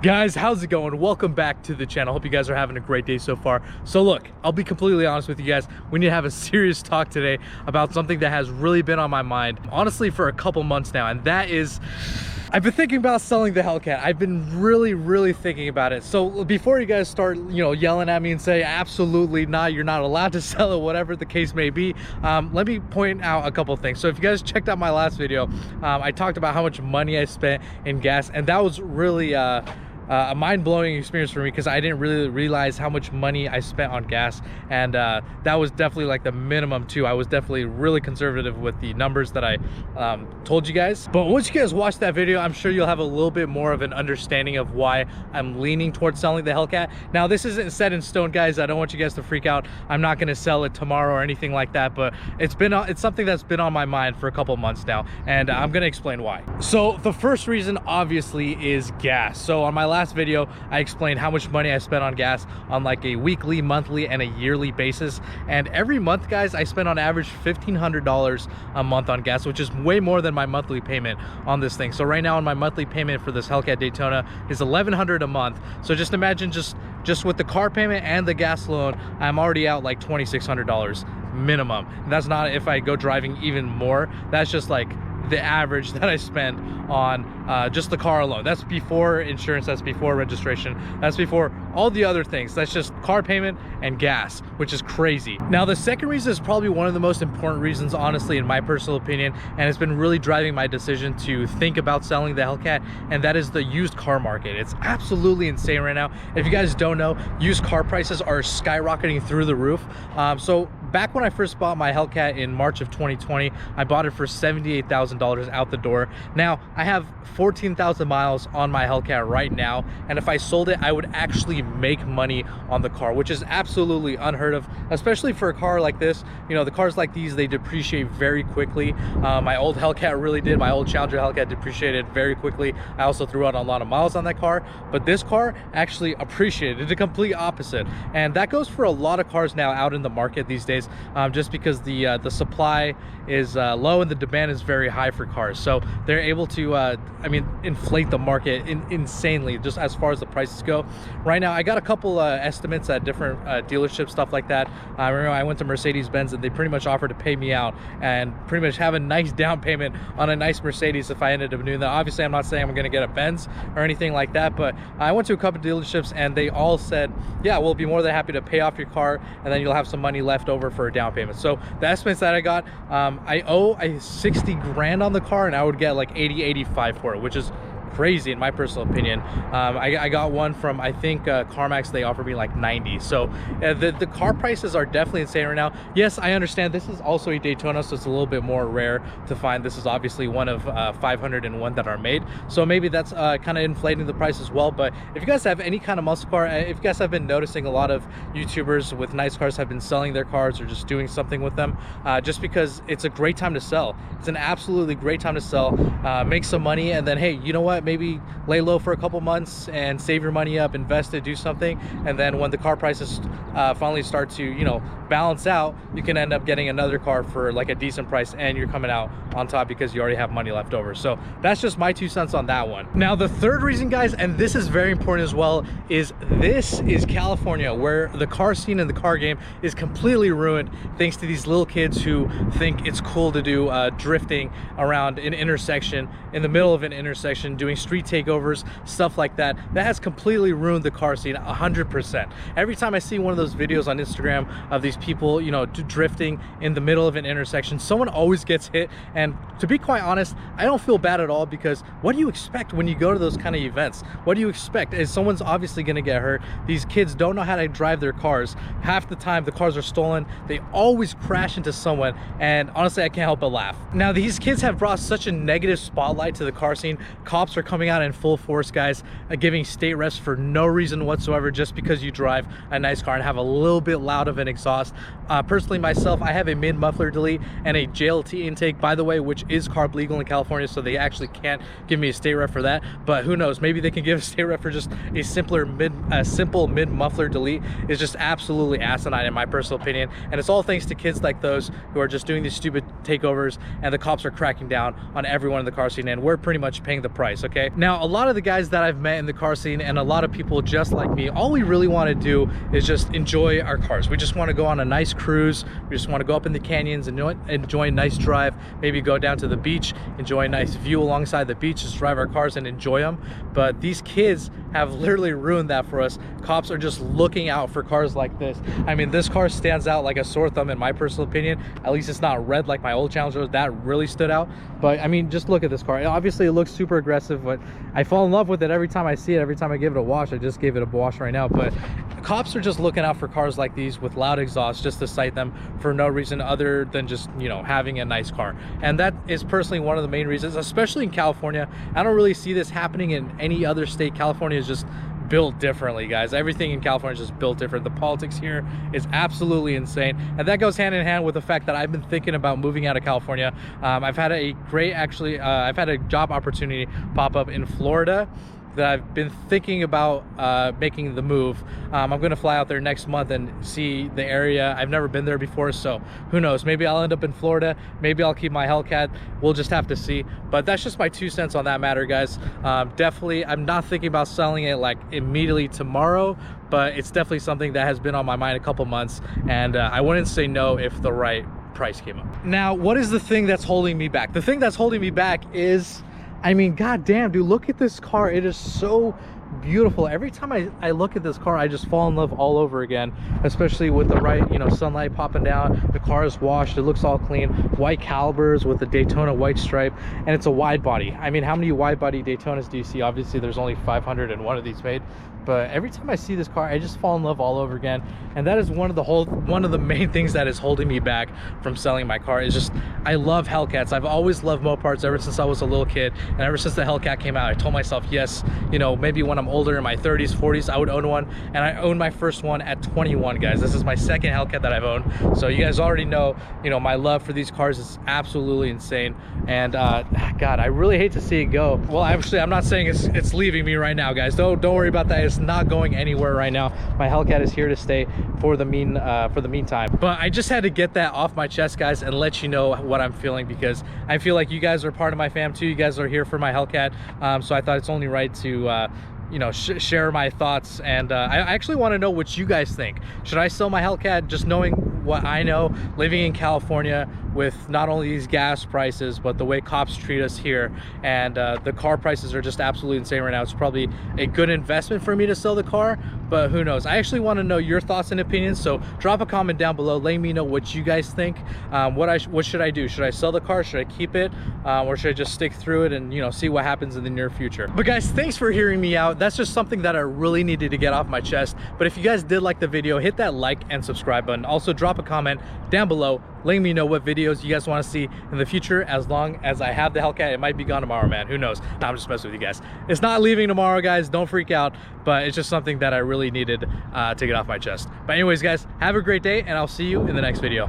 Guys, how's it going? Welcome back to the channel. Hope you guys are having a great day so far. So look, I'll be completely honest with you guys. We need to have a serious talk today about something that has really been on my mind, honestly, for a couple months now, and that is I've been thinking about selling the Hellcat. I've been really thinking about it. So before you guys start, yelling at me and say, absolutely not, you're not allowed to sell it, whatever the case may be, let me point out a couple things. So if you guys checked out my last video, I talked about how much money I spent in gas, and that was really a mind-blowing experience for me because I didn't really realize how much money I spent on gas, and that was definitely like the minimum too. I was definitely really conservative with the numbers that I told you guys. But once you guys watch that video, I'm sure you'll have a little bit more of an understanding of why I'm leaning towards selling the Hellcat. Now, this isn't set in stone, guys. I don't want you guys to freak out. I'm not going to sell it tomorrow or anything like that, but it's something that's been on my mind for a couple months now, and I'm going to explain why. So the first reason obviously is gas. So on my last video, I explained how much money I spent on gas on like a weekly, monthly, and a yearly basis. And every month, guys, I spend on average $1,500 a month on gas, which is way more than my monthly payment on this thing. So right now, on my monthly payment for this Hellcat Daytona is $1,100 a month. So just imagine just with the car payment and the gas loan, I'm already out like $2,600 minimum. And that's not if I go driving even more. That's just like the average that I spend on just the car alone. That's before insurance, that's before registration, that's before all the other things. That's just car payment and gas, which is crazy. Now, the second reason is probably one of the most important reasons, honestly, in my personal opinion, and it's been really driving my decision to think about selling the Hellcat, and that is the used car market. It's absolutely insane right now. If you guys don't know, used car prices are skyrocketing through the roof. So back when I first bought my Hellcat in March of 2020, I bought it for $78,000 out the door. Now, I have 14,000 miles on my Hellcat right now, and if I sold it, I would actually make money on the car, which is absolutely unheard of, especially for a car like this. The cars like these, they depreciate very quickly. My old Hellcat really did. My old Challenger Hellcat depreciated very quickly. I also threw out a lot of miles on that car, but this car actually appreciated, the complete opposite. And that goes for a lot of cars now out in the market these days, just because the supply is low and the demand is very high for cars. So they're able to inflate the market insanely, just as far as the prices go. Right now, I got a couple estimates at different dealerships, stuff like that. I remember I went to Mercedes-Benz, and they pretty much offered to pay me out and pretty much have a nice down payment on a nice Mercedes if I ended up doing that. Obviously, I'm not saying I'm going to get a Benz or anything like that, but I went to a couple dealerships, and they all said, yeah, we'll be more than happy to pay off your car, and then you'll have some money left over for a down payment. So the estimates that I got, I owe 60 grand on the car, and I would get like 85 for it, which is crazy in my personal opinion. I got one from, I think, CarMax. They offered me like 90. So the car prices are definitely insane right now. Yes, I understand this is also a Daytona, so it's a little bit more rare to find. This is obviously one of 501 that are made, so maybe that's kind of inflating the price as well. But if you guys have any kind of muscle car, if you guys have been noticing, a lot of YouTubers with nice cars have been selling their cars or just doing something with them, just because it's a great time to sell. It's an absolutely great time to sell, make some money, and then, hey, you know what, maybe lay low for a couple months and save your money up, invest it, do something, and then when the car prices finally start to balance out, you can end up getting another car for like a decent price, and you're coming out on top because you already have money left over. So that's just my 2 cents on that one. Now, the third reason, guys, and this is very important as well, is this is California, where the car scene and the car game is completely ruined thanks to these little kids who think it's cool to do drifting around an intersection, in the middle of an intersection, doing street takeovers, stuff like that. That has completely ruined the car scene 100%. Every time I see one of those videos on Instagram of these people, drifting in the middle of an intersection, someone always gets hit. And to be quite honest, I don't feel bad at all, because what do you expect when you go to those kind of events? What do you expect? Is someone's obviously going to get hurt. These kids don't know how to drive their cars. Half the time the cars are stolen. They always crash into someone, and honestly, I can't help but laugh. Now, these kids have brought such a negative spotlight to the car scene. Cops are coming out in full force, guys, giving state arrests for no reason whatsoever, just because you drive a nice car and have a little bit loud of an exhaust. Personally, myself, I have a mid muffler delete and a JLT intake. By the way, way, which is carb legal in California, so they actually can't give me a state rep for that. But who knows, maybe they can give a state rep for just a simple mid muffler delete. Is just absolutely asinine in my personal opinion, and it's all thanks to kids like those who are just doing these stupid takeovers, and the cops are cracking down on everyone in the car scene, and we're pretty much paying the price. Okay, now a lot of the guys that I've met in the car scene, and a lot of people just like me, all we really want to do is just enjoy our cars. We just want to go on a nice cruise. We just want to go up in the canyons and enjoy a nice drive, maybe go down to the beach, enjoy a nice view alongside the beach, just drive our cars and enjoy them. But these kids have literally ruined that for us. Cops are just looking out for cars like this. I mean, this car stands out like a sore thumb in my personal opinion. At least it's not red like my old Challenger. That really stood out. But I mean, just look at this car. Obviously it looks super aggressive, but I fall in love with it every time I see it, every time I give it a wash. I just gave it a wash right now. But cops are just looking out for cars like these with loud exhaust just to cite them for no reason other than just, you know, having a nice car. And that is personally one of the main reasons, especially in California. I don't really see this happening in any other state. California is just built differently, guys. Everything in California is just built different. The politics here is absolutely insane, and that goes hand in hand with the fact that I've been thinking about moving out of California. I've had a great, I've had a job opportunity pop up in Florida that I've been thinking about making the move. I'm gonna fly out there next month and see the area. I've never been there before, so who knows, maybe I'll end up in Florida, maybe I'll keep my Hellcat. We'll just have to see. But that's just my 2 cents on that matter, guys. Definitely, I'm not thinking about selling it like immediately tomorrow, but it's definitely something that has been on my mind a couple months, and I wouldn't say no if the right price came up. Now, what is the thing that's holding me back? The thing that's holding me back is, I mean, goddamn, dude, look at this car. It is so beautiful. Every time I look at this car, I just fall in love all over again, especially with the right, you know, sunlight popping down. The car is washed. It looks all clean. White calibers with the Daytona white stripe, and it's a wide body. I mean, how many wide body Daytonas do you see? Obviously, there's only 501 of these made. But every time I see this car, I just fall in love all over again. And that is one of the main things that is holding me back from selling my car. Is just, I love Hellcats. I've always loved Moparts ever since I was a little kid. And ever since the Hellcat came out, I told myself, yes, you know, maybe when I'm older, in my 30s, 40s, I would own one. And I owned my first one at 21, guys. This is my second Hellcat that I've owned. So you guys already know, you know, my love for these cars is absolutely insane. And God, I really hate to see it go. Well, actually, I'm not saying it's leaving me right now, guys. Don't worry about that. It's not going anywhere right now. My Hellcat is here to stay for the meantime. But I just had to get that off my chest, guys, and let you know what I'm feeling, because I feel like you guys are part of my fam too. You guys are here for my Hellcat, so I thought it's only right to you know, share my thoughts. And I actually want to know what you guys think. Should I sell my Hellcat? Just knowing what I know, living in California with not only these gas prices, but the way cops treat us here, and the car prices are just absolutely insane right now. It's probably a good investment for me to sell the car, but who knows? I actually want to know your thoughts and opinions, so drop a comment down below, letting me know what you guys think. What should I do? Should I sell the car? Should I keep it? Or should I just stick through it and, you know, see what happens in the near future? But guys, thanks for hearing me out. That's just something that I really needed to get off my chest. But if you guys did like the video, hit that like and subscribe button. Also drop a comment down below letting me know what videos you guys want to see in the future. As long as I have the Hellcat, it might be gone tomorrow, man. Who knows? No, I'm just messing with you guys. It's not leaving tomorrow, guys. Don't freak out. But it's just something that I really needed to get off my chest. But anyways, guys, have a great day, and I'll see you in the next video.